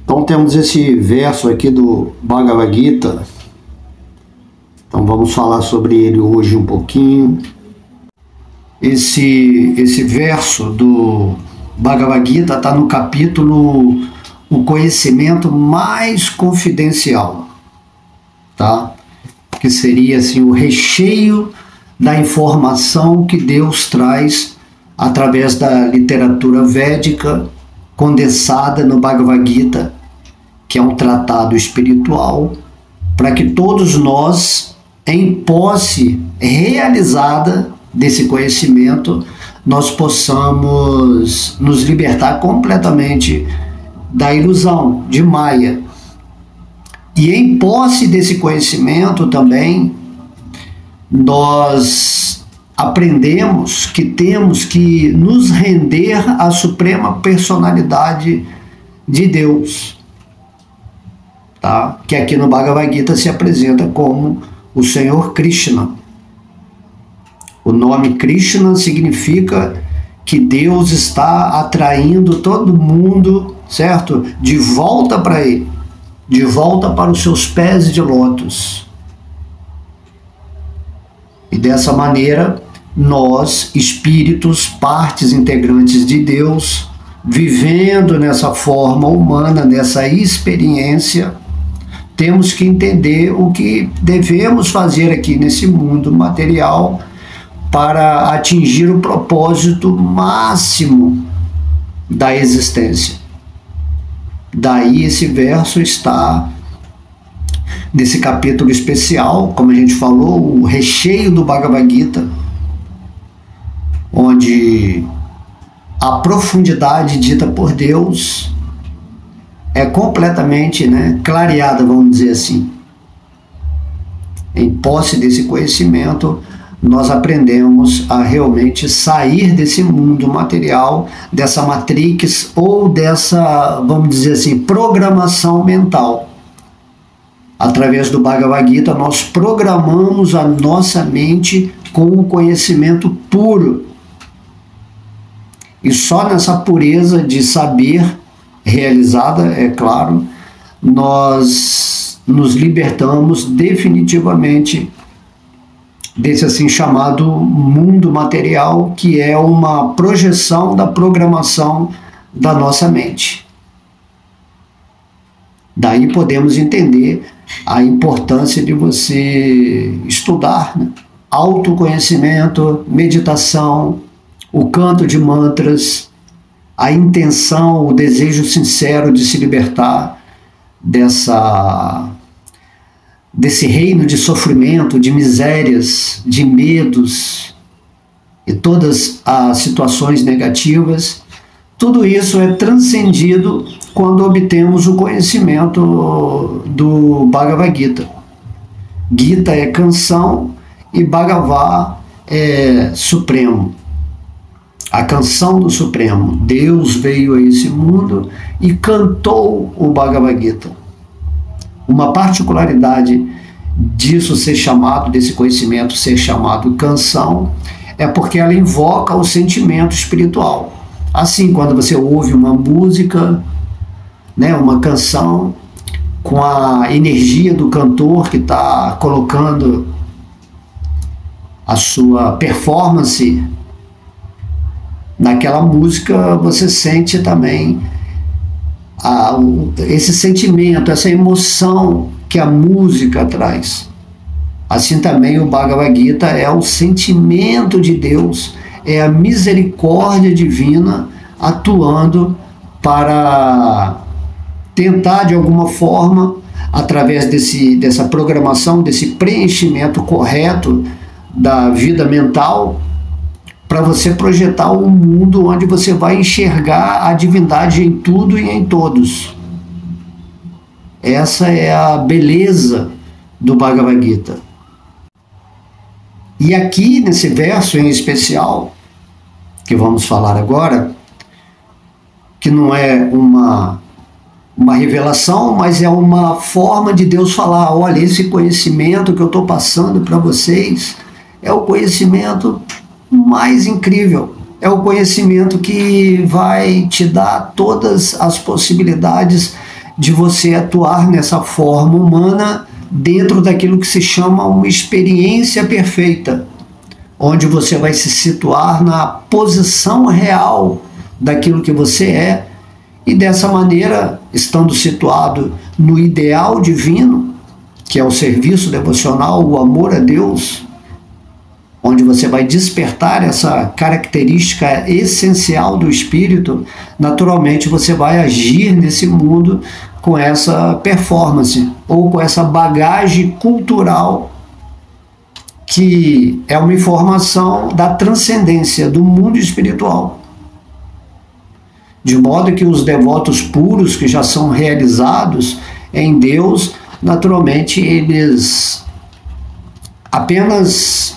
Então temos esse verso aqui do Bhagavad Gita. Então vamos falar sobre ele hoje um pouquinho. Esse verso do Bhagavad Gita está no capítulo O Conhecimento Mais Confidencial, tá? Que seria assim, o recheio da informação que Deus traz através da literatura védica condensada no Bhagavad Gita, que é um tratado espiritual, para que todos nós, em posse realizada desse conhecimento, nós possamos nos libertar completamente da ilusão de Maya. E em posse desse conhecimento também, nós aprendemos que temos que nos render à suprema personalidade de Deus, tá? Que aqui no Bhagavad Gita se apresenta como o Senhor Krishna. O nome Krishna significa que Deus está atraindo todo mundo, certo? De volta para Ele, de volta para os seus pés de lótus. E dessa maneira, nós, espíritos, partes integrantes de Deus, vivendo nessa forma humana, nessa experiência, temos que entender o que devemos fazer aqui nesse mundo material para atingir o propósito máximo da existência. Daí esse verso está nesse capítulo especial, como a gente falou, o recheio do Bhagavad Gita, onde a profundidade dita por Deus é completamente, clareada, vamos dizer assim. Em posse desse conhecimento, nós aprendemos a realmente sair desse mundo material, dessa matrix ou dessa, vamos dizer assim, programação mental. Através do Bhagavad Gita, nós programamos a nossa mente com o conhecimento puro. E só nessa pureza de saber realizada, é claro, nós nos libertamos definitivamente desse assim chamado mundo material, que é uma projeção da programação da nossa mente. Daí podemos entender a importância de você estudar, autoconhecimento, meditação, o canto de mantras, a intenção, o desejo sincero de se libertar desse reino de sofrimento, de misérias, de medos e todas as situações negativas. Tudo isso é transcendido quando obtemos o conhecimento do Bhagavad Gita. Gita é canção e Bhagavan é supremo. A canção do Supremo. Deus veio a esse mundo e cantou o Bhagavad Gita. Uma particularidade disso ser chamado, desse conhecimento ser chamado canção, é porque ela invoca o sentimento espiritual. Assim, quando você ouve uma música, uma canção, com a energia do cantor que está colocando a sua performance naquela música, você sente também esse sentimento, essa emoção que a música traz. Assim também o Bhagavad Gita é o sentimento de Deus, é a misericórdia divina atuando para tentar de alguma forma, através dessa programação, desse preenchimento correto da vida mental, para você projetar um mundo onde você vai enxergar a divindade em tudo e em todos. Essa é a beleza do Bhagavad Gita. E aqui, nesse verso em especial, que vamos falar agora, que não é uma revelação, mas é uma forma de Deus falar: olha, esse conhecimento que eu estou passando para vocês é o conhecimento mais incrível, é o conhecimento que vai te dar todas as possibilidades de você atuar nessa forma humana dentro daquilo que se chama uma experiência perfeita, onde você vai se situar na posição real daquilo que você é, e dessa maneira, estando situado no ideal divino, que é o serviço devocional, o amor a Deus, onde você vai despertar essa característica essencial do Espírito, naturalmente você vai agir nesse mundo com essa performance, ou com essa bagagem cultural, que é uma informação da transcendência do mundo espiritual. De modo que os devotos puros que já são realizados em Deus, naturalmente eles apenas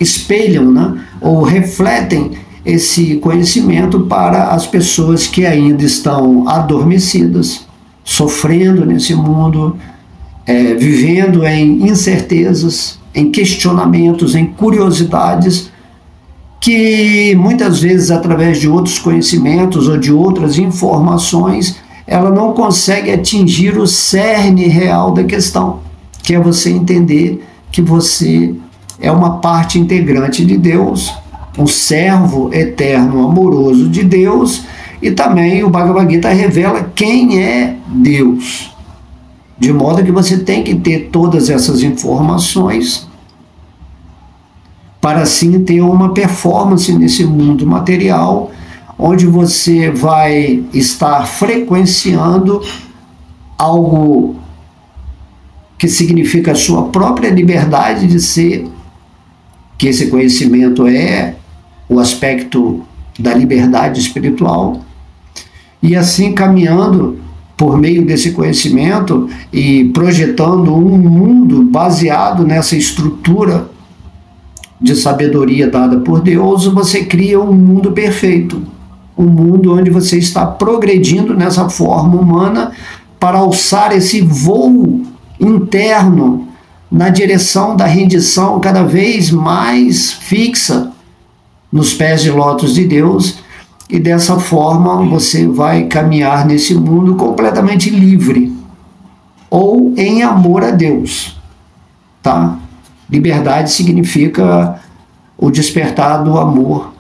espelham, né, ou refletem esse conhecimento para as pessoas que ainda estão adormecidas, sofrendo nesse mundo, vivendo em incertezas, em questionamentos, em curiosidades, que muitas vezes, através de outros conhecimentos ou de outras informações, ela não consegue atingir o cerne real da questão, que é você entender que você é uma parte integrante de Deus, um servo eterno, amoroso de Deus, e também o Bhagavad Gita revela quem é Deus. De modo que você tem que ter todas essas informações para assim ter uma performance nesse mundo material, onde você vai estar frequenciando algo que significa a sua própria liberdade de ser, que esse conhecimento é o aspecto da liberdade espiritual, e assim caminhando por meio desse conhecimento e projetando um mundo baseado nessa estrutura de sabedoria dada por Deus, você cria um mundo perfeito, um mundo onde você está progredindo nessa forma humana para alçar esse voo interno na direção da rendição cada vez mais fixa nos pés de lótus de Deus, e dessa forma você vai caminhar nesse mundo completamente livre, ou em amor a Deus, tá? Liberdade significa o despertar do amor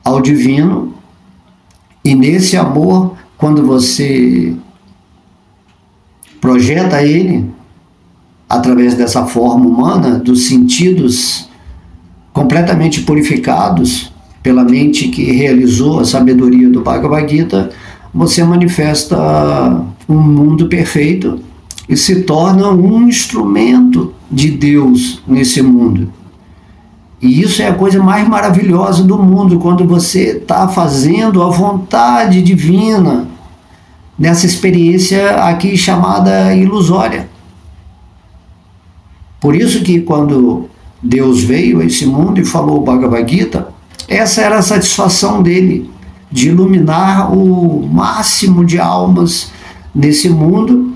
ao divino, e nesse amor, quando você projeta ele através dessa forma humana, dos sentidos completamente purificados pela mente que realizou a sabedoria do Bhagavad Gita, você manifesta um mundo perfeito e se torna um instrumento de Deus nesse mundo. E isso é a coisa mais maravilhosa do mundo, quando você está fazendo a vontade divina nessa experiência aqui chamada ilusória. Por isso que quando Deus veio a esse mundo e falou o Bhagavad Gita, essa era a satisfação dele, de iluminar o máximo de almas nesse mundo,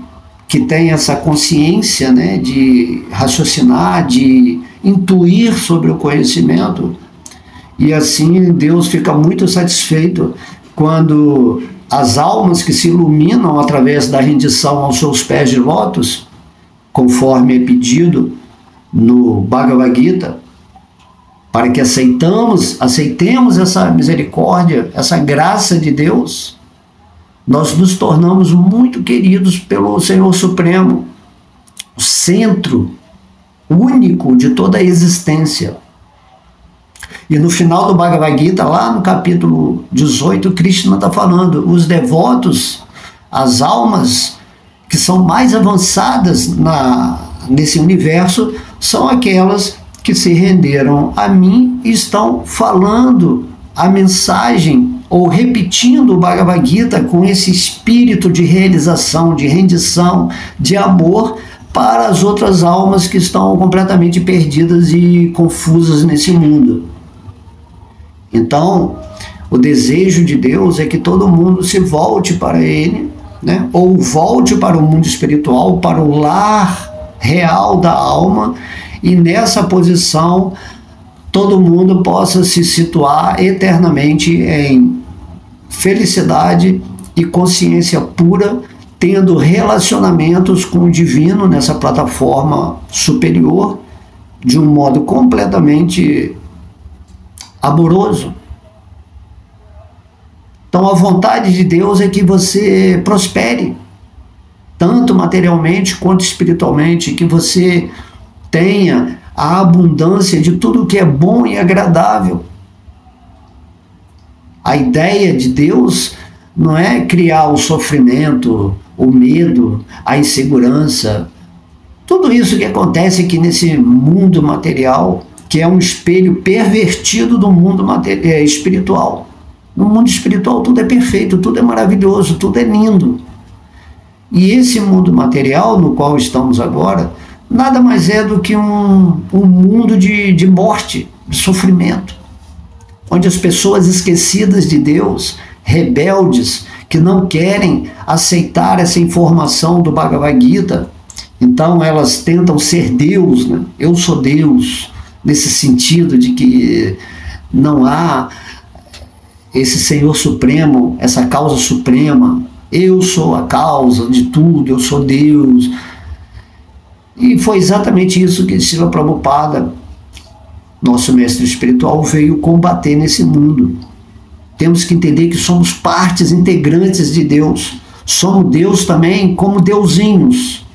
que tem essa consciência, né, de raciocinar, de intuir sobre o conhecimento. E assim Deus fica muito satisfeito quando as almas que se iluminam através da rendição aos seus pés de lótus, conforme é pedido no Bhagavad Gita, para que aceitemos essa misericórdia, essa graça de Deus, nós nos tornamos muito queridos pelo Senhor Supremo, o centro único de toda a existência. E no final do Bhagavad Gita, lá no capítulo 18, Krishna está falando, os devotos, as almas que são mais avançadas nesse universo, são aquelas que se renderam a mim e estão falando a mensagem ou repetindo o Bhagavad Gita com esse espírito de realização, de rendição, de amor para as outras almas que estão completamente perdidas e confusas nesse mundo. Então, o desejo de Deus é que todo mundo se volte para Ele, né? Ou volte para o mundo espiritual, para o lar real da alma, e nessa posição todo mundo possa se situar eternamente em felicidade e consciência pura tendo relacionamentos com o divino nessa plataforma superior de um modo completamente amoroso. Então a vontade de Deus é que você prospere, tanto materialmente quanto espiritualmente, que você tenha a abundância de tudo que é bom e agradável. A ideia de Deus não é criar o sofrimento, o medo, a insegurança, tudo isso que acontece aqui nesse mundo material, que é um espelho pervertido do mundo espiritual. No mundo espiritual tudo é perfeito, tudo é maravilhoso, tudo é lindo. E esse mundo material no qual estamos agora, nada mais é do que um mundo de morte, de sofrimento, onde as pessoas esquecidas de Deus, rebeldes, que não querem aceitar essa informação do Bhagavad Gita, então elas tentam ser Deus, né? Eu sou Deus, nesse sentido de que não há esse Senhor Supremo, essa causa suprema, eu sou a causa de tudo, eu sou Deus. E foi exatamente isso que Srila Prabhupada, nosso mestre espiritual, veio combater nesse mundo. Temos que entender que somos partes integrantes de Deus. Somos Deus também como deusinhos,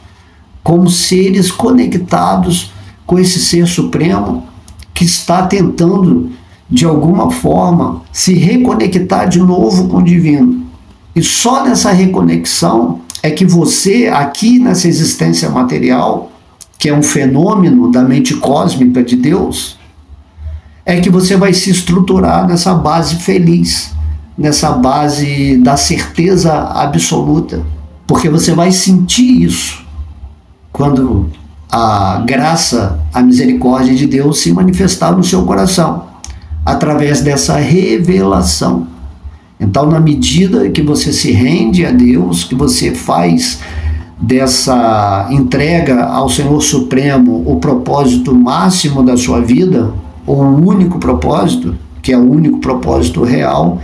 como seres conectados com esse ser supremo que está tentando, de alguma forma, se reconectar de novo com o divino. E só nessa reconexão é que você, aqui nessa existência material, que é um fenômeno da mente cósmica de Deus, é que você vai se estruturar nessa base feliz, nessa base da certeza absoluta, porque você vai sentir isso quando a graça, a misericórdia de Deus se manifestar no seu coração, através dessa revelação. Então, na medida que você se rende a Deus, que você faz dessa entrega ao Senhor Supremo o propósito máximo da sua vida, ou o único propósito, que é o único propósito real,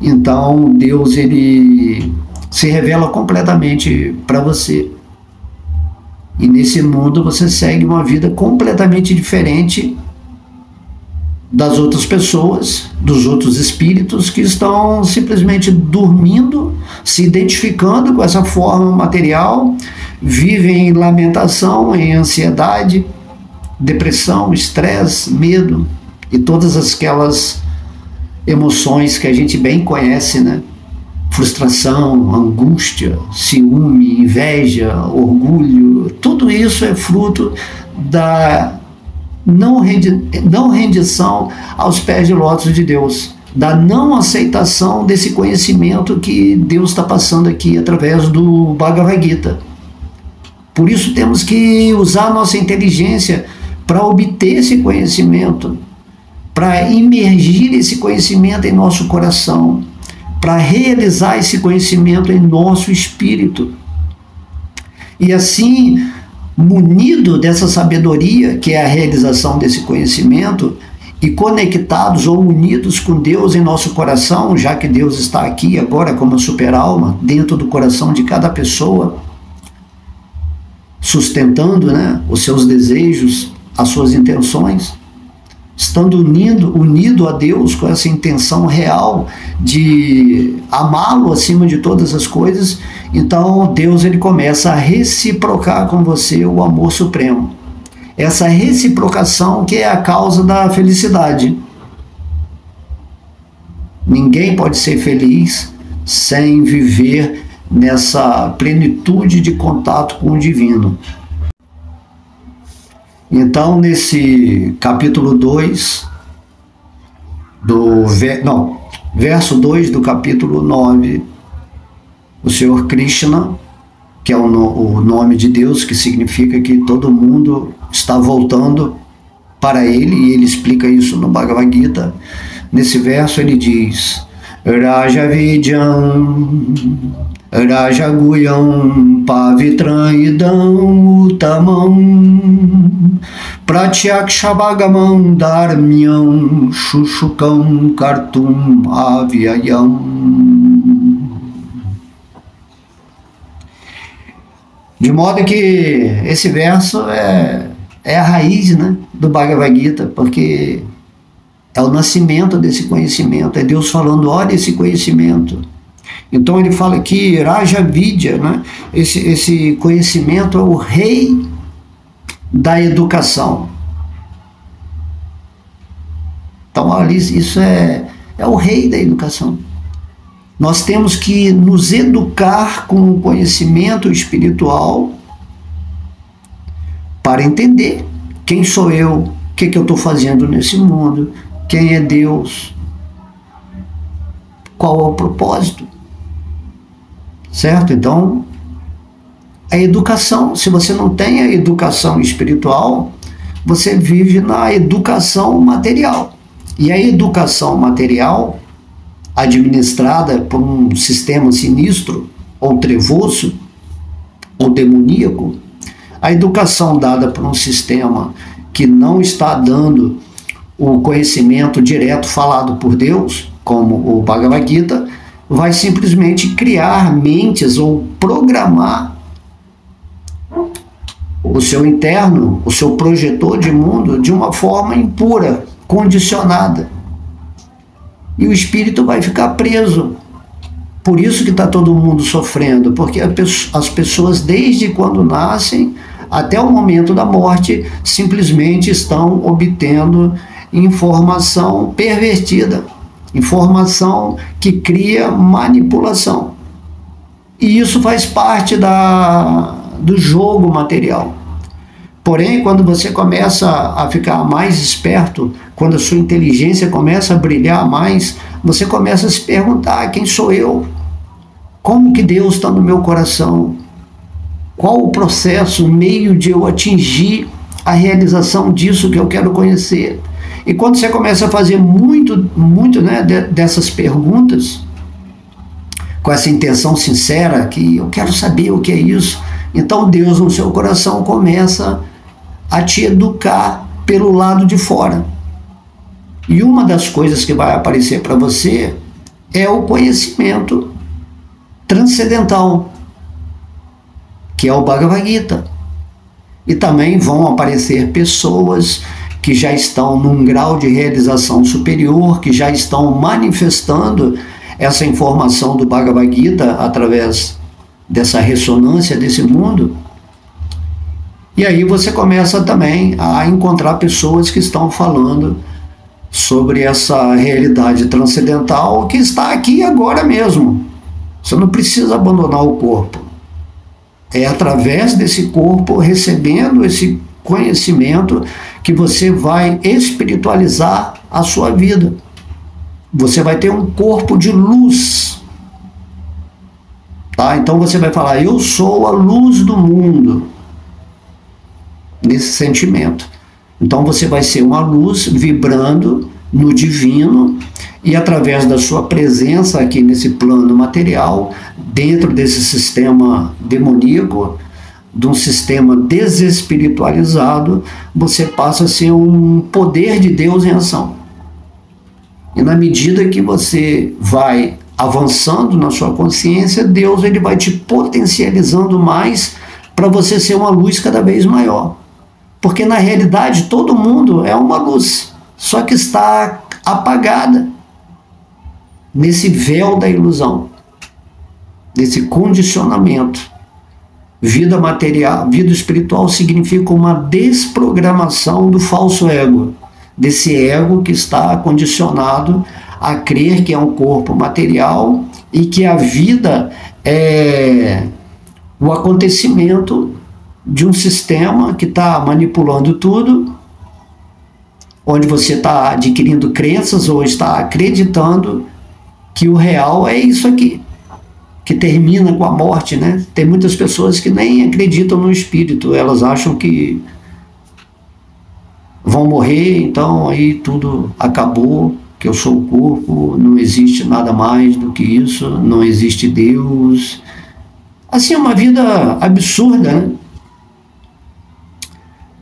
então Deus ele se revela completamente para você. E nesse mundo você segue uma vida completamente diferente das outras pessoas, dos outros espíritos que estão simplesmente dormindo, se identificando com essa forma material, vivem em lamentação, em ansiedade, depressão, estresse, medo e todas aquelas emoções que a gente bem conhece, né? Frustração, angústia, ciúme, inveja, orgulho, tudo isso é fruto da não rendição aos pés de lótus de Deus, da não aceitação desse conhecimento que Deus está passando aqui através do Bhagavad Gita. Por isso temos que usar a nossa inteligência para obter esse conhecimento, para imergir esse conhecimento em nosso coração, para realizar esse conhecimento em nosso espírito. E assim, munido dessa sabedoria, que é a realização desse conhecimento, e conectados ou unidos com Deus em nosso coração, já que Deus está aqui agora como super-alma, dentro do coração de cada pessoa, sustentando, né, os seus desejos, as suas intenções, estando unido a Deus com essa intenção real de amá-lo acima de todas as coisas, então Deus ele começa a reciprocar com você o amor supremo. Essa reciprocação que é a causa da felicidade. Ninguém pode ser feliz sem viver nessa plenitude de contato com o divino. Então, nesse capítulo 2, verso 2 do capítulo 9, o Senhor Krishna, que é o nome de Deus, que significa que todo mundo está voltando para Ele, e Ele explica isso no Bhagavad Gita. Nesse verso ele diz: Raja Vidyam Raja Guyam Pavitram Idam Utamam Pratyakshabhagamam Dharmyam Shushukam Kartum Avyayam. De modo que esse verso é a raiz, né, do Bhagavad Gita, porque é o nascimento desse conhecimento, é Deus falando, olha esse conhecimento. Então ele fala aqui, Raja Vidya, né, esse conhecimento é o rei da educação. Então ali, isso é o rei da educação. Nós temos que nos educar com o conhecimento espiritual para entender quem sou eu, o que eu estou fazendo nesse mundo, quem é Deus, qual é o propósito, certo? Então, a educação, se você não tem a educação espiritual, você vive na educação material. E a educação material, administrada por um sistema sinistro, ou trevoso, ou demoníaco, a educação dada por um sistema que não está dando o conhecimento direto falado por Deus, como o Bhagavad Gita, vai simplesmente criar mentes ou programar o seu interno, o seu projetor de mundo, de uma forma impura, condicionada. E o espírito vai ficar preso. Por isso que está todo mundo sofrendo, porque as pessoas, desde quando nascem até o momento da morte, simplesmente estão obtendo informação pervertida, informação que cria manipulação. E isso faz parte do jogo material. Porém, quando você começa a ficar mais esperto, quando a sua inteligência começa a brilhar mais, você começa a se perguntar, quem sou eu? Como que Deus está no meu coração? Qual o processo, o meio de eu atingir a realização disso que eu quero conhecer? E quando você começa a fazer muito, né, dessas perguntas, com essa intenção sincera, que eu quero saber o que é isso, então Deus no seu coração começa a te educar pelo lado de fora. E uma das coisas que vai aparecer para você é o conhecimento transcendental, que é o Bhagavad Gita. E também vão aparecer pessoas que já estão num grau de realização superior, que já estão manifestando essa informação do Bhagavad Gita através dessa ressonância desse mundo. E aí você começa também a encontrar pessoas que estão falando sobre essa realidade transcendental que está aqui agora mesmo. Você não precisa abandonar o corpo. É através desse corpo, recebendo esse conhecimento, que você vai espiritualizar a sua vida. Você vai ter um corpo de luz. Tá? Então você vai falar, eu sou a luz do mundo. Nesse sentimento. Então você vai ser uma luz vibrando no divino e através da sua presença aqui nesse plano material, dentro desse sistema demoníaco, de um sistema desespiritualizado, você passa a ser um poder de Deus em ação. E na medida que você vai avançando na sua consciência, Deus ele vai te potencializando mais para você ser uma luz cada vez maior. Porque na realidade todo mundo é uma luz, só que está apagada nesse véu da ilusão, nesse condicionamento. Vida material, vida espiritual significa uma desprogramação do falso ego, desse ego que está condicionado a crer que é um corpo material e que a vida é o acontecimento de um sistema que está manipulando tudo, onde você está adquirindo crenças ou está acreditando que o real é isso aqui, que termina com a morte, né? Tem muitas pessoas que nem acreditam no espírito, elas acham que vão morrer, então aí tudo acabou, que eu sou o corpo, não existe nada mais do que isso, não existe Deus. Assim, é uma vida absurda, né?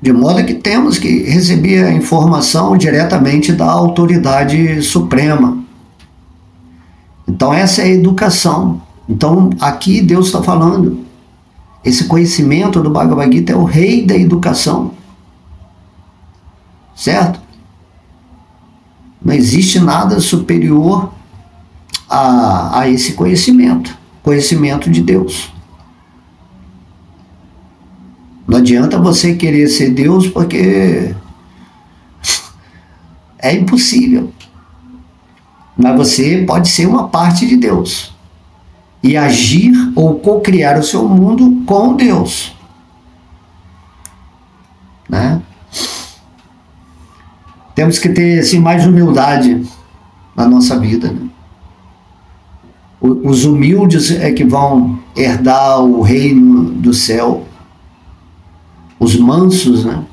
De modo que temos que receber a informação diretamente da autoridade suprema. Então essa é a educação. Então aqui Deus está falando Esse conhecimento do Bhagavad Gita é o rei da educação. Certo? Não existe nada superior a esse conhecimento. Conhecimento de Deus. Não adianta você querer ser Deus porque é impossível. Mas você pode ser uma parte de Deus e agir ou co-criar o seu mundo com Deus, né? Temos que ter assim, mais humildade na nossa vida, né? Os humildes é que vão herdar o reino do céu. Os mansos, né?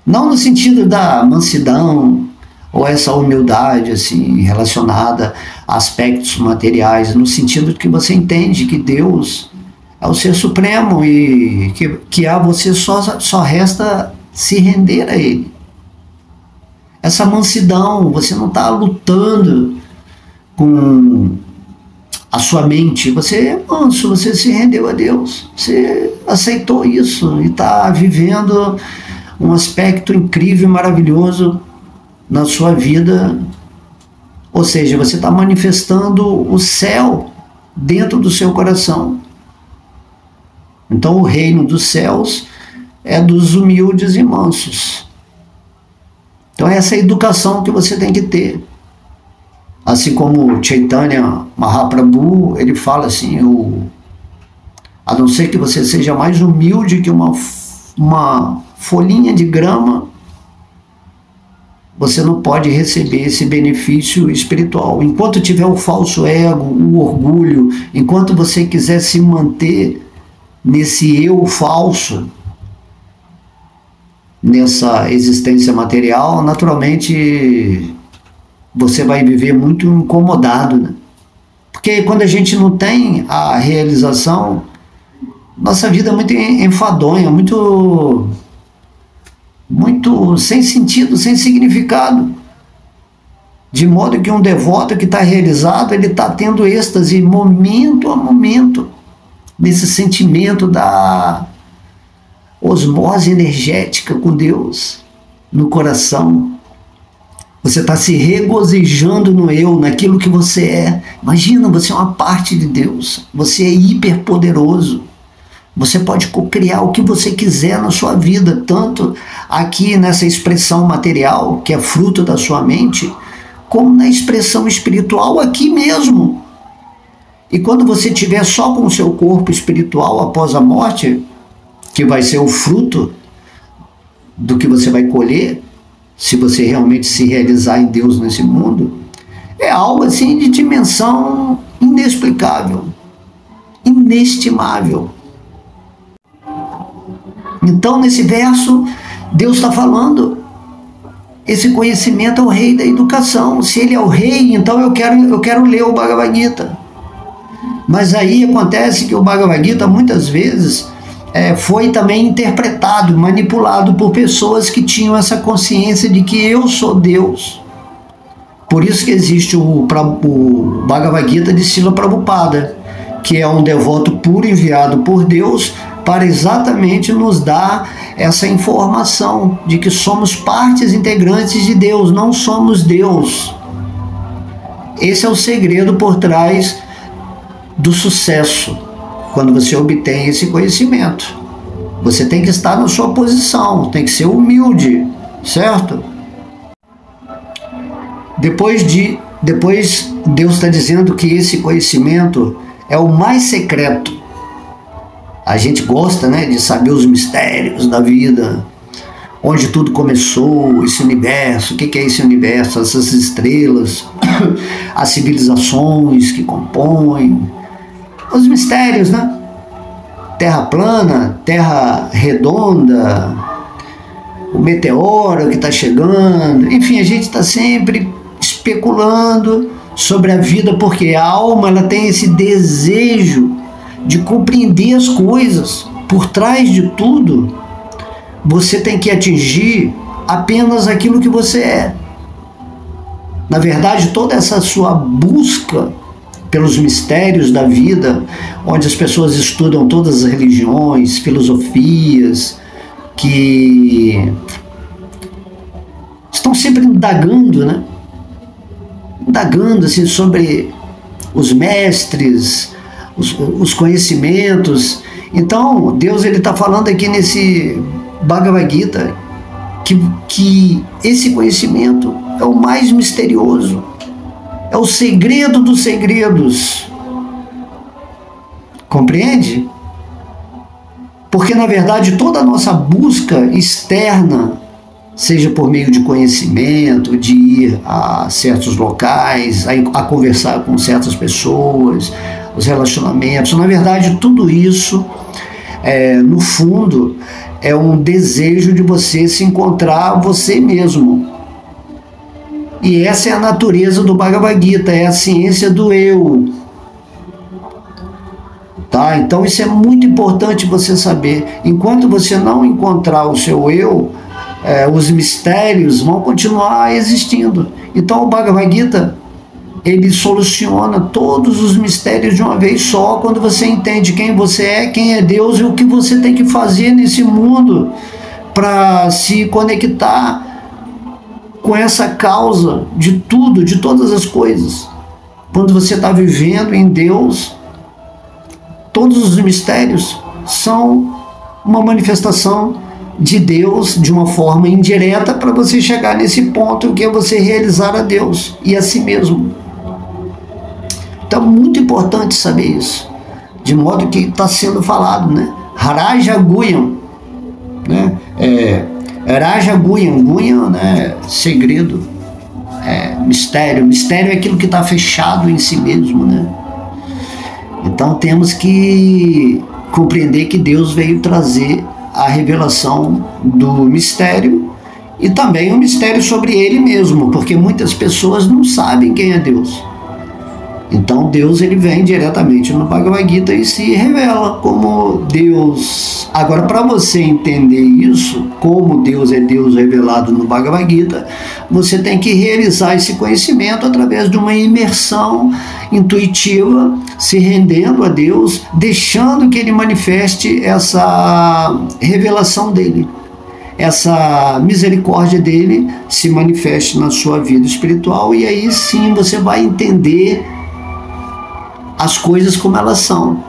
Não no sentido da mansidão ou essa humildade assim relacionada a aspectos materiais, no sentido de que você entende que Deus é o Ser Supremo e que a você só resta se render a Ele. Essa mansidão, você não está lutando com a sua mente, você é manso, você se rendeu a Deus, você aceitou isso e está vivendo um aspecto incrível e maravilhoso na sua vida, ou seja, você está manifestando o céu dentro do seu coração. Então o reino dos céus é dos humildes e mansos. Então essa é a educação que você tem que ter. Assim como Chaitanya Mahaprabhu, ele fala assim, a não ser que você seja mais humilde que uma folhinha de grama, você não pode receber esse benefício espiritual. Enquanto tiver o falso ego, o orgulho, enquanto você quiser se manter nesse eu falso, nessa existência material, naturalmente você vai viver muito incomodado, né? Porque quando a gente não tem a realização, nossa vida é muito enfadonha, muito sem sentido, sem significado. De modo que um devoto que está realizado, ele está tendo êxtase momento a momento, nesse sentimento da osmose energética com Deus no coração. Você está se regozijando no eu, naquilo que você é. Imagina, você é uma parte de Deus. Você é hiperpoderoso. Você pode criar o que você quiser na sua vida, tanto aqui nessa expressão material, que é fruto da sua mente, como na expressão espiritual aqui mesmo. E quando você estiver só com o seu corpo espiritual após a morte, que vai ser o fruto do que você vai colher, se você realmente se realizar em Deus nesse mundo, é algo assim de dimensão inexplicável, inestimável. Então, nesse verso, Deus está falando, esse conhecimento é o rei da educação. Se ele é o rei, então eu quero ler o Bhagavad Gita. Mas aí acontece que o Bhagavad Gita, muitas vezes, foi também interpretado, manipulado por pessoas que tinham essa consciência de que eu sou Deus. Por isso que existe o Bhagavad Gita de Srila Prabhupada, que é um devoto puro enviado por Deus para exatamente nos dar essa informação de que somos partes integrantes de Deus, não somos Deus. Esse é o segredo por trás do sucesso. Quando você obtém esse conhecimento, você tem que estar na sua posição, tem que ser humilde, certo? Depois Deus está dizendo que esse conhecimento é o mais secreto. A gente gosta, né, de saber os mistérios da vida, onde tudo começou, esse universo, o que é esse universo, essas estrelas, as civilizações que compõem, os mistérios, né? Terra plana, terra redonda, o meteoro que está chegando, enfim, a gente está sempre especulando sobre a vida, porque a alma ela tem esse desejo de compreender as coisas. Por trás de tudo, você tem que atingir apenas aquilo que você é. Na verdade, toda essa sua busca pelos mistérios da vida, onde as pessoas estudam todas as religiões, filosofias, que estão sempre indagando, né? Indagando assim, sobre os mestres, os conhecimentos. Então, Deus está falando aqui nesse Bhagavad Gita que esse conhecimento é o mais misterioso, é o segredo dos segredos. Compreende? Porque, na verdade, toda a nossa busca externa, seja por meio de conhecimento, de ir a certos locais, a conversar com certas pessoas, os relacionamentos, na verdade, tudo isso, no fundo, é um desejo de você se encontrar você mesmo. E essa é a natureza do Bhagavad Gita, é a ciência do eu. Tá? Então isso é muito importante você saber. Enquanto você não encontrar o seu eu, os mistérios vão continuar existindo. Então o Bhagavad Gita, ele soluciona todos os mistérios de uma vez só, quando você entende quem você é, quem é Deus e o que você tem que fazer nesse mundo para se conectar com essa causa de tudo, de todas as coisas. Quando você está vivendo em Deus, todos os mistérios são uma manifestação de Deus de uma forma indireta para você chegar nesse ponto que é você realizar a Deus e a si mesmo. Então é muito importante saber isso, de modo que está sendo falado, né? Raja Guhyam, né? Raja Guhyam, Guhyam, né? Segredo, mistério. Mistério é aquilo que está fechado em si mesmo, né? Então temos que compreender que Deus veio trazer a revelação do mistério e também o mistério sobre Ele mesmo, porque muitas pessoas não sabem quem é Deus. Então Deus, ele vem diretamente no Bhagavad Gita e se revela como Deus. Agora, para você entender isso, como Deus é Deus revelado no Bhagavad Gita, você tem que realizar esse conhecimento através de uma imersão intuitiva, se rendendo a Deus, deixando que Ele manifeste essa revelação dele, essa misericórdia dele se manifeste na sua vida espiritual, e aí sim você vai entender as coisas como elas são,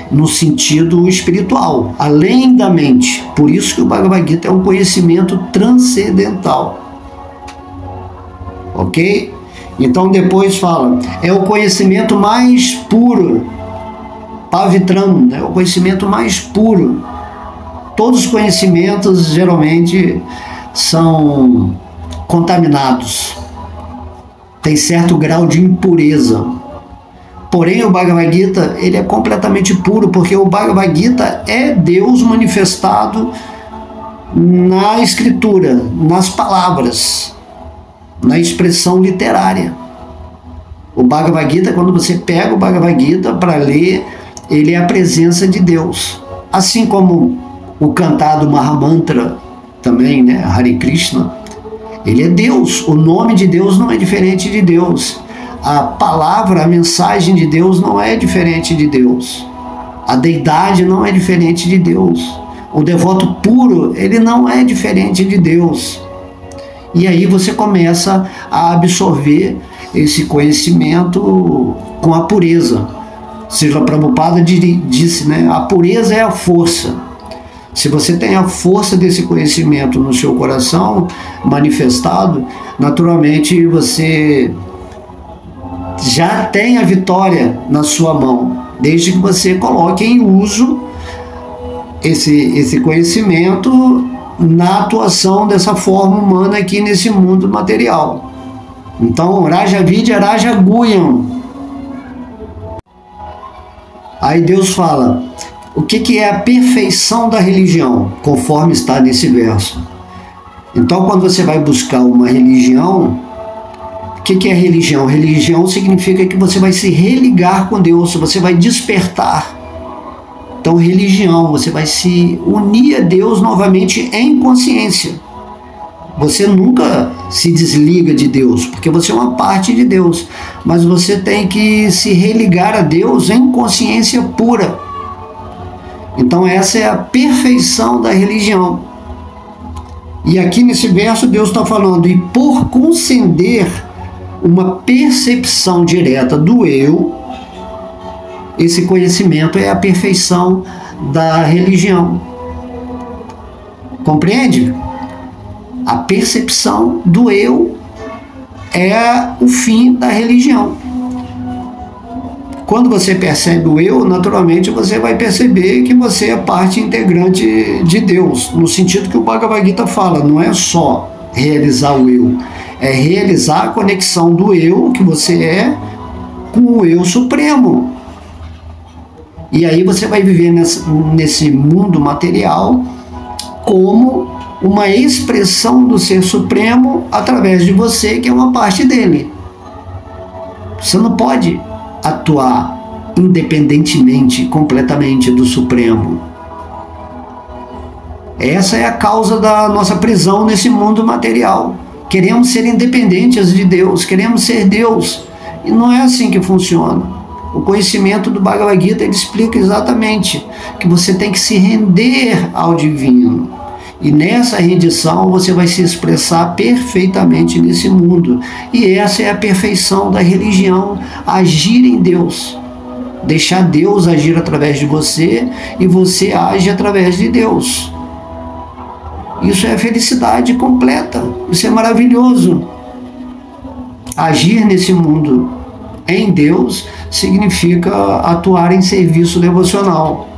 no sentido espiritual, além da mente. Por isso que o Bhagavad Gita é um conhecimento transcendental. Ok? Então depois fala, é o conhecimento mais puro, Pavitram, é o conhecimento mais puro. Todos os conhecimentos geralmente são contaminados, tem certo grau de impureza. Porém, o Bhagavad Gita, ele é completamente puro, porque o Bhagavad Gita é Deus manifestado na escritura, nas palavras, na expressão literária. O Bhagavad Gita, quando você pega o Bhagavad Gita para ler, ele é a presença de Deus. Assim como o cantado Mahamantra também, né, Hare Krishna, ele é Deus. O nome de Deus não é diferente de Deus. A palavra, a mensagem de Deus não é diferente de Deus. A deidade não é diferente de Deus. O devoto puro, ele não é diferente de Deus. E aí você começa a absorver esse conhecimento com a pureza. Srila Prabhupada disse, né? A pureza é a força. Se você tem a força desse conhecimento no seu coração manifestado, naturalmente você já tem a vitória na sua mão, desde que você coloque em uso esse conhecimento na atuação dessa forma humana aqui nesse mundo material. Então, Raja Vidya, Raja Guhyam. Aí Deus fala, o que é a perfeição da religião, conforme está nesse verso. Então, quando você vai buscar uma religião, o que é religião? Religião significa que você vai se religar com Deus, você vai despertar. Então, religião, você vai se unir a Deus novamente em consciência. Você nunca se desliga de Deus, porque você é uma parte de Deus, mas você tem que se religar a Deus em consciência pura. Então essa é a perfeição da religião. E aqui nesse verso Deus está falando, e por conceder uma percepção direta do eu, esse conhecimento é a perfeição da religião. Compreende? A percepção do eu é o fim da religião. Quando você percebe o eu, naturalmente você vai perceber que você é parte integrante de Deus, no sentido que o Bhagavad Gita fala, não é só realizar o eu, é realizar a conexão do eu que você é com o eu supremo. E aí você vai viver nesse mundo material como uma expressão do Ser Supremo através de você, que é uma parte dele. Você não pode atuar independentemente, completamente do Supremo. Essa é a causa da nossa prisão nesse mundo material. Queremos ser independentes de Deus, queremos ser Deus. E não é assim que funciona. O conhecimento do Bhagavad Gita, ele explica exatamente que você tem que se render ao divino. E nessa rendição você vai se expressar perfeitamente nesse mundo. E essa é a perfeição da religião, agir em Deus. Deixar Deus agir através de você e você age através de Deus. Isso é felicidade completa, isso é maravilhoso. Agir nesse mundo em Deus significa atuar em serviço devocional.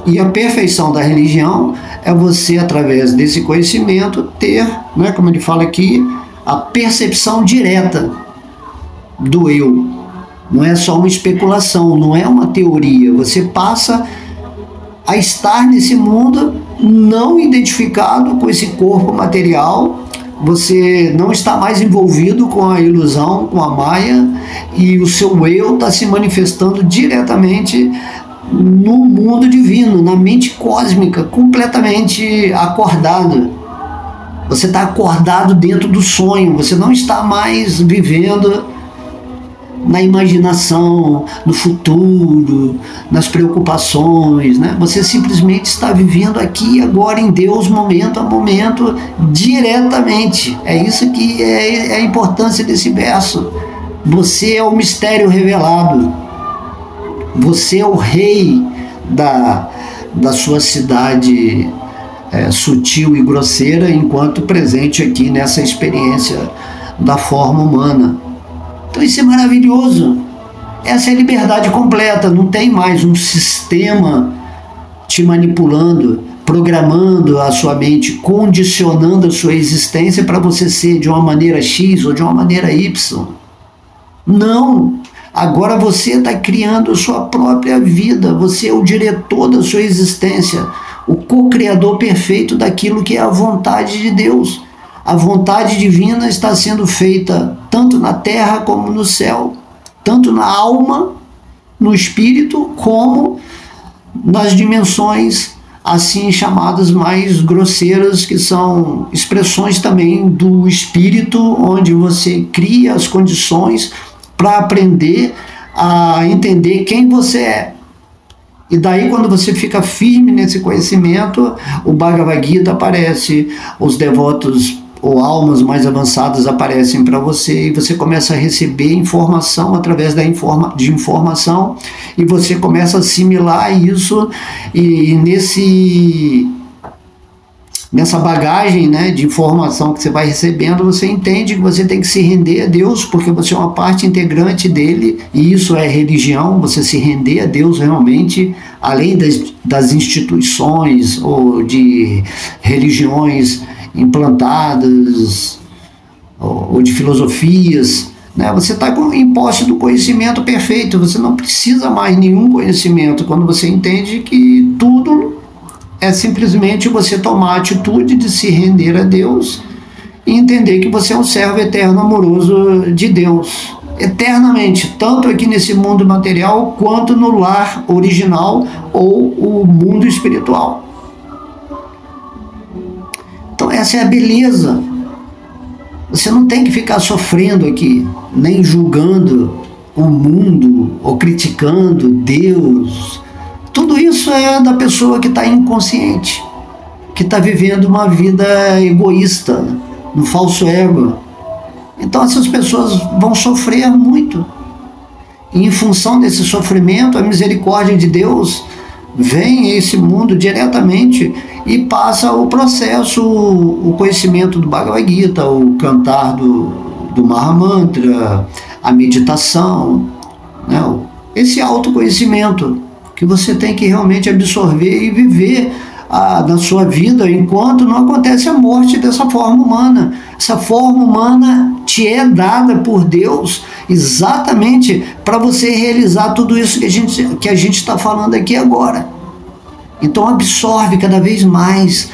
E a perfeição da religião é você, através desse conhecimento, ter, né, como ele fala aqui, a percepção direta do eu. Não é só uma especulação, não é uma teoria. Você passa a estar nesse mundo não identificado com esse corpo material, você não está mais envolvido com a ilusão, com a Maya, e o seu eu está se manifestando diretamente no mundo divino, na mente cósmica, completamente acordado. Você está acordado dentro do sonho, você não está mais vivendo na imaginação, no futuro, nas preocupações, né? Você simplesmente está vivendo aqui e agora em Deus, momento a momento, diretamente. É isso que é a importância desse verso. Você é o mistério revelado. Você é o rei da sua cidade sutil e grosseira, enquanto presente aqui nessa experiência da forma humana. Então isso é maravilhoso. Essa é a liberdade completa. Não tem mais um sistema te manipulando, programando a sua mente, condicionando a sua existência para você ser de uma maneira X ou de uma maneira Y. Não. Agora você está criando a sua própria vida. Você é o diretor da sua existência, o co-criador perfeito daquilo que é a vontade de Deus. A vontade divina está sendo feita tanto na terra como no céu, tanto na alma, no espírito, como nas dimensões assim chamadas mais grosseiras, que são expressões também do espírito, onde você cria as condições para aprender a entender quem você é. E daí, quando você fica firme nesse conhecimento, o Bhagavad Gita aparece, os devotos ou almas mais avançadas aparecem para você, e você começa a receber informação através de informação, e você começa a assimilar isso, e nessa bagagem, né, de informação que você vai recebendo, você entende que você tem que se render a Deus, porque você é uma parte integrante dele, e isso é religião, você se render a Deus realmente, além das instituições ou de religiões implantadas ou de filosofias, né? Você está em posse do conhecimento perfeito, você não precisa mais nenhum conhecimento, quando você entende que tudo é simplesmente você tomar a atitude de se render a Deus e entender que você é um servo eterno amoroso de Deus, eternamente, tanto aqui nesse mundo material quanto no lar original ou o mundo espiritual. Então essa é a beleza. Você não tem que ficar sofrendo aqui, nem julgando o mundo ou criticando Deus. Tudo isso é da pessoa que está inconsciente, que está vivendo uma vida egoísta, no falso ego. Então essas pessoas vão sofrer muito. E em função desse sofrimento, a misericórdia de Deus vem a esse mundo diretamente e passa o processo, o conhecimento do Bhagavad Gita, o cantar do Mahamantra, a meditação, né? Esse autoconhecimento que você tem que realmente absorver e viver na sua vida enquanto não acontece a morte dessa forma humana. Essa forma humana te é dada por Deus exatamente para você realizar tudo isso que a gente está falando aqui agora. Então absorve cada vez mais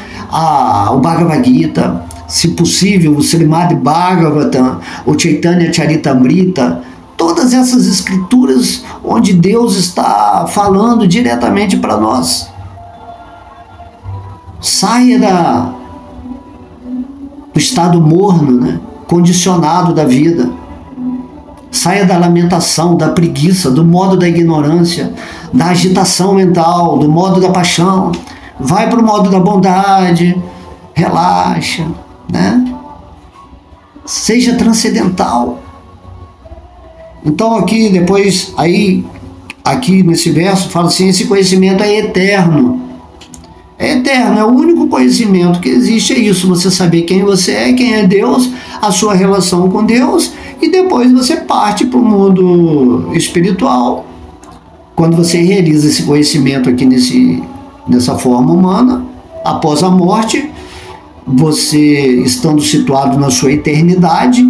o Bhagavad Gita, se possível o Srimad Bhagavatam, o Chaitanya Charitamrita, todas essas escrituras onde Deus está falando diretamente para nós. Saia do estado morno, né? Condicionado da vida. Saia da lamentação, da preguiça, do modo da ignorância, da agitação mental, do modo da paixão. Vai para o modo da bondade, relaxa, né? Seja transcendental. Então aqui depois, aqui nesse verso fala assim, esse conhecimento é eterno. É eterno, é o único conhecimento que existe, é isso, você saber quem você é, quem é Deus, a sua relação com Deus, e depois você parte para o mundo espiritual. Quando você realiza esse conhecimento aqui nessa forma humana, após a morte, você estando situado na sua eternidade,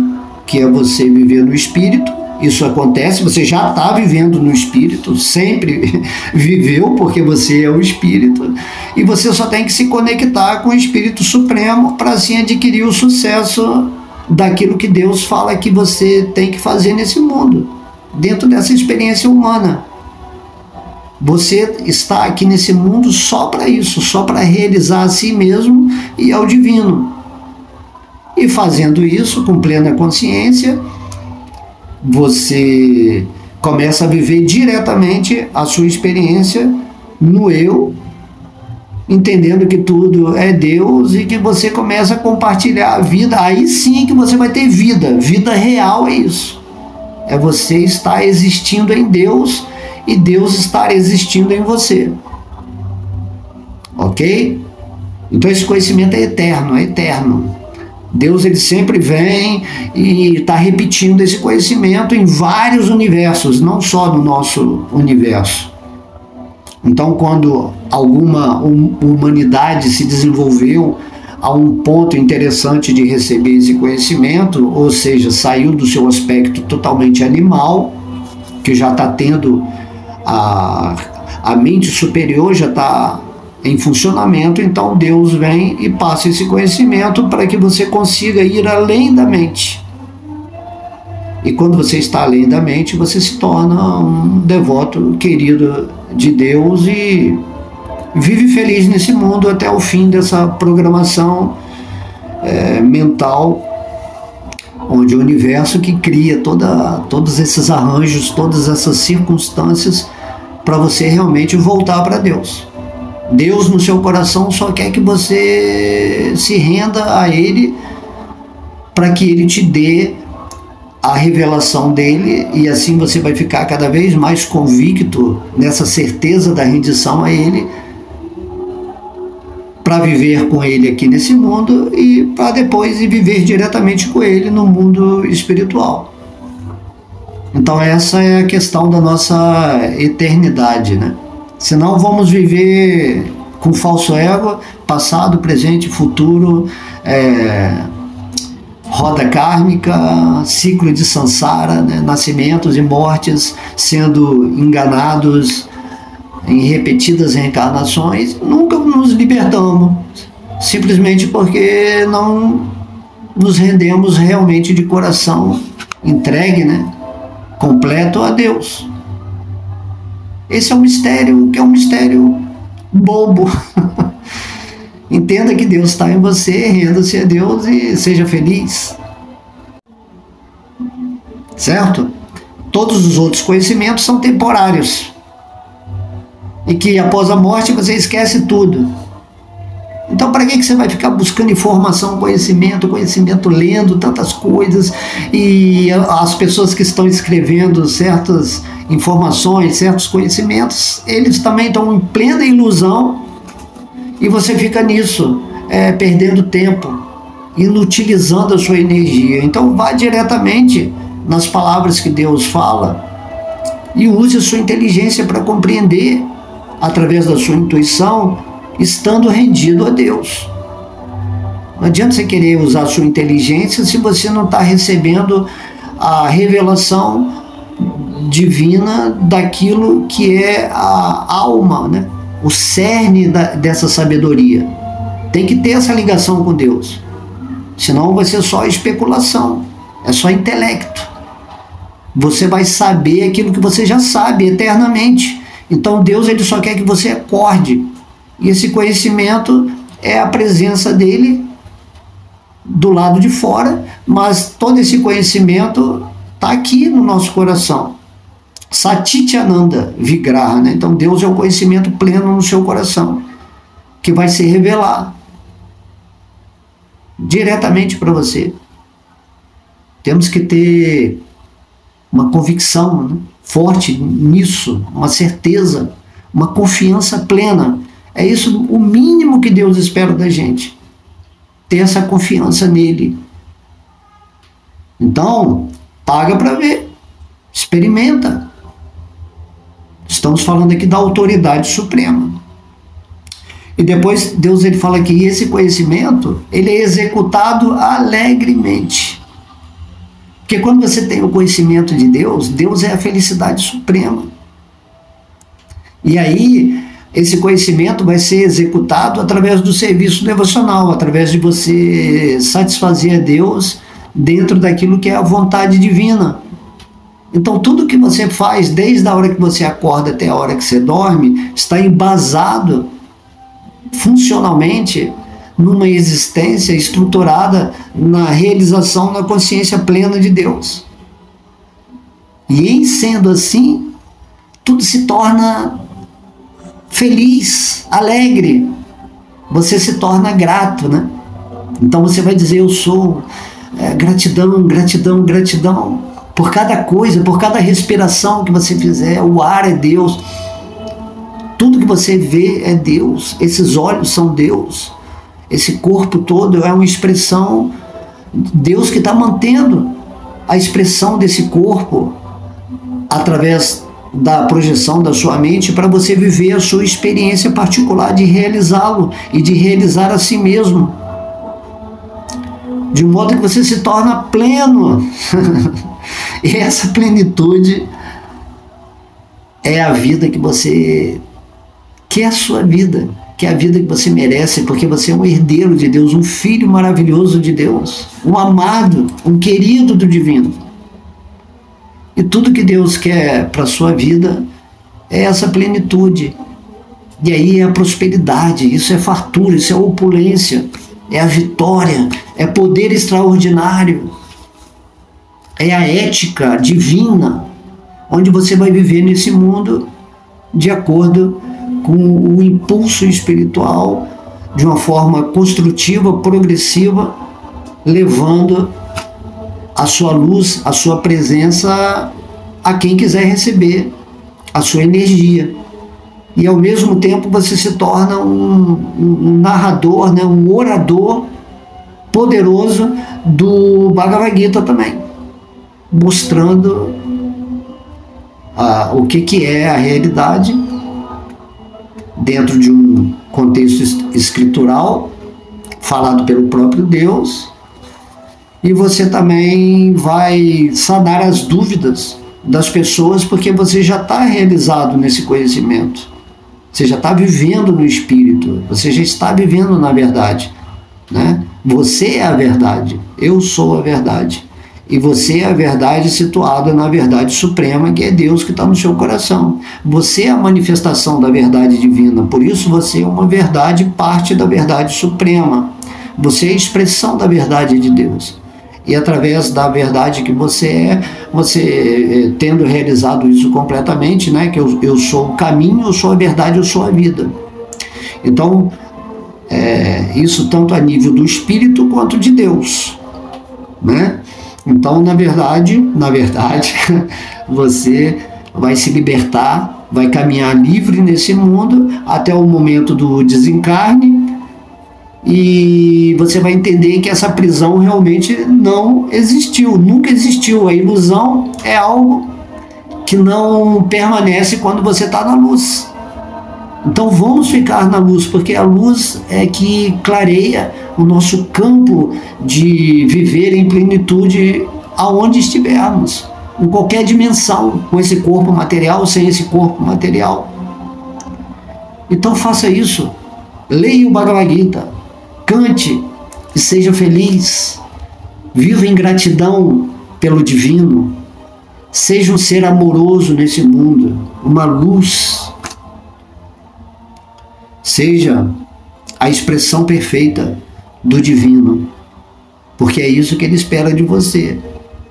que é você viver no espírito, isso acontece, você já está vivendo no espírito, sempre viveu, porque você é o espírito, e você só tem que se conectar com o Espírito Supremo para assim adquirir o sucesso daquilo que Deus fala que você tem que fazer nesse mundo, dentro dessa experiência humana. Você está aqui nesse mundo só para isso, só para realizar a si mesmo e ao divino. E fazendo isso com plena consciência, você começa a viver diretamente a sua experiência no eu, entendendo que tudo é Deus e que você começa a compartilhar a vida. Aí sim que você vai ter vida. Vida real é isso. É você estar existindo em Deus e Deus estar existindo em você. Ok? Então esse conhecimento é eterno, é eterno. Deus ele sempre vem e está repetindo esse conhecimento em vários universos, não só no nosso universo. Então, quando alguma humanidade se desenvolveu a um ponto interessante de receber esse conhecimento, ou seja, saiu do seu aspecto totalmente animal, que já está tendo a mente superior, já está em funcionamento, então Deus vem e passa esse conhecimento para que você consiga ir além da mente. E quando você está além da mente, você se torna um devoto querido de Deus e vive feliz nesse mundo até o fim dessa programação mental, onde o universo que cria todos esses arranjos, todas essas circunstâncias para você realmente voltar para Deus. Deus no seu coração só quer que você se renda a Ele para que Ele te dê a revelação dele, e assim você vai ficar cada vez mais convicto nessa certeza da rendição a Ele, para viver com Ele aqui nesse mundo e para depois viver diretamente com Ele no mundo espiritual. Então essa é a questão da nossa eternidade, né? Senão vamos viver com falso ego, passado, presente, futuro, roda kármica, ciclo de samsara, né? Nascimentos e mortes, sendo enganados em repetidas reencarnações. Nunca nos libertamos, simplesmente porque não nos rendemos realmente de coração entregue, né? Completo a Deus. Esse é um mistério que é um mistério bobo. Entenda que Deus está em você, renda-se a Deus e seja feliz. Certo? Todos os outros conhecimentos são temporários. E que após a morte você esquece tudo. Então, para que você vai ficar buscando informação, conhecimento, lendo tantas coisas, e as pessoas que estão escrevendo certas informações, certos conhecimentos, eles também estão em plena ilusão, e você fica nisso, perdendo tempo, inutilizando a sua energia. Então, vá diretamente nas palavras que Deus fala e use a sua inteligência para compreender, através da sua intuição, estando rendido a Deus. Não adianta você querer usar a sua inteligência se você não está recebendo a revelação divina daquilo que é a alma, né? O cerne dessa sabedoria. Tem que ter essa ligação com Deus. Senão vai ser só especulação, é só intelecto. Você vai saber aquilo que você já sabe eternamente. Então Deus, ele só quer que você acorde. E esse conhecimento é a presença dele do lado de fora, mas todo esse conhecimento está aqui no nosso coração. Satityananda Vigraha, né? Então Deus é o conhecimento pleno no seu coração, que vai se revelar diretamente para você. Temos que ter uma convicção, né, forte nisso, uma certeza, uma confiança plena. É isso o mínimo que Deus espera da gente. Ter essa confiança nele. Então, paga para ver. Experimenta. Estamos falando aqui da autoridade suprema. E depois Deus, ele fala que esse conhecimento, ele é executado alegremente. Porque quando você tem o conhecimento de Deus, Deus é a felicidade suprema. E aí, esse conhecimento vai ser executado através do serviço devocional, através de você satisfazer a Deus dentro daquilo que é a vontade divina. Então, tudo que você faz, desde a hora que você acorda até a hora que você dorme, está embasado funcionalmente numa existência estruturada na realização da consciência plena de Deus. E em sendo assim, tudo se torna feliz, alegre. Você se torna grato, né? Então você vai dizer, eu sou gratidão, gratidão, gratidão. Por cada coisa, por cada respiração que você fizer, o ar é Deus. Tudo que você vê é Deus. Esses olhos são Deus. Esse corpo todo é uma expressão, Deus que está mantendo a expressão desse corpo através da projeção da sua mente para você viver a sua experiência particular de realizá-lo e de realizar a si mesmo. De modo que você se torna pleno. E essa plenitude é a vida que você quer, a sua vida, que é a vida que você merece, porque você é um herdeiro de Deus, um filho maravilhoso de Deus, um amado, um querido do divino. E tudo que Deus quer para a sua vida é essa plenitude. E aí é a prosperidade, isso é fartura, isso é opulência, é a vitória, é poder extraordinário, é a ética divina, onde você vai viver nesse mundo de acordo com o impulso espiritual, de uma forma construtiva, progressiva, levando a sua luz, a sua presença a quem quiser receber, a sua energia. E ao mesmo tempo você se torna um narrador, né, um orador poderoso do Bhagavad Gita também, mostrando o que é a realidade dentro de um contexto escritural falado pelo próprio Deus. E você também vai sanar as dúvidas das pessoas, porque você já está realizado nesse conhecimento. Você já está vivendo no Espírito. Você já está vivendo na verdade, né? Você é a verdade. Eu sou a verdade. E você é a verdade situada na verdade suprema, que é Deus que está no seu coração. Você é a manifestação da verdade divina, por isso você é uma verdade, parte da verdade suprema. Você é a expressão da verdade de Deus. E através da verdade que você é, você tendo realizado isso completamente, né, que eu sou o caminho, eu sou a verdade, eu sou a vida. Então, isso tanto a nível do Espírito quanto de Deus, né? Então, na verdade, você vai se libertar, vai caminhar livre nesse mundo até o momento do desencarne, e você vai entender que essa prisão realmente não existiu, nunca existiu. A ilusão é algo que não permanece quando você está na luz. Então vamos ficar na luz, porque a luz é que clareia o nosso campo de viver em plenitude aonde estivermos, em qualquer dimensão, com esse corpo material ou sem esse corpo material. Então faça isso, leia o Bhagavad Gita, cante e seja feliz, viva em gratidão pelo divino, seja um ser amoroso nesse mundo, uma luz. Seja a expressão perfeita do divino, porque é isso que ele espera de você,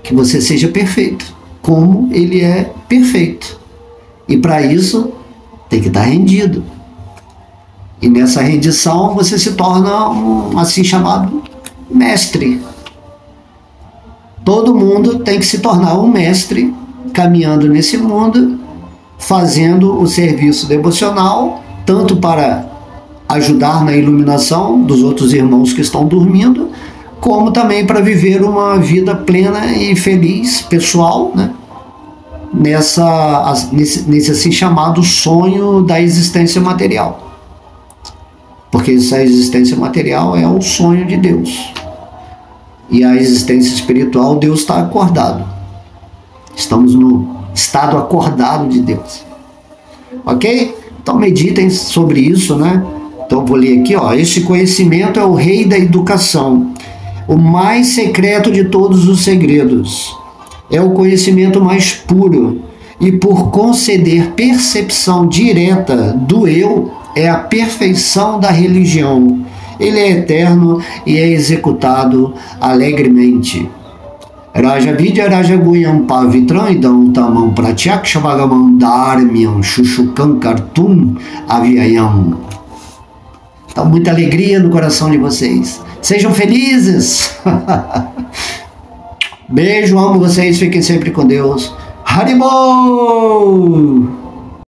que você seja perfeito, como ele é perfeito. E para isso, tem que estar rendido. E nessa rendição, você se torna um assim chamado mestre. Todo mundo tem que se tornar um mestre, caminhando nesse mundo, fazendo o serviço devocional, tanto para ajudar na iluminação dos outros irmãos que estão dormindo, como também para viver uma vida plena e feliz, pessoal, né? Nesse assim chamado sonho da existência material. Porque essa existência material é o sonho de Deus. E a existência espiritual, Deus está acordado. Estamos no estado acordado de Deus. Ok? Então meditem sobre isso, né? Então eu vou ler aqui, ó. Este conhecimento é o rei da educação, o mais secreto de todos os segredos. É o conhecimento mais puro e por conceder percepção direta do eu, é a perfeição da religião. Ele é eterno e é executado alegremente. Raja Vidya Raja Guyam Pavitram Idam Tamam Pratyaksha Bhagavan Dharmyam Shushukam Kartum Avyayam. Então, muita alegria no coração de vocês. Sejam felizes. Beijo, amo vocês. Fiquem sempre com Deus. Haribol!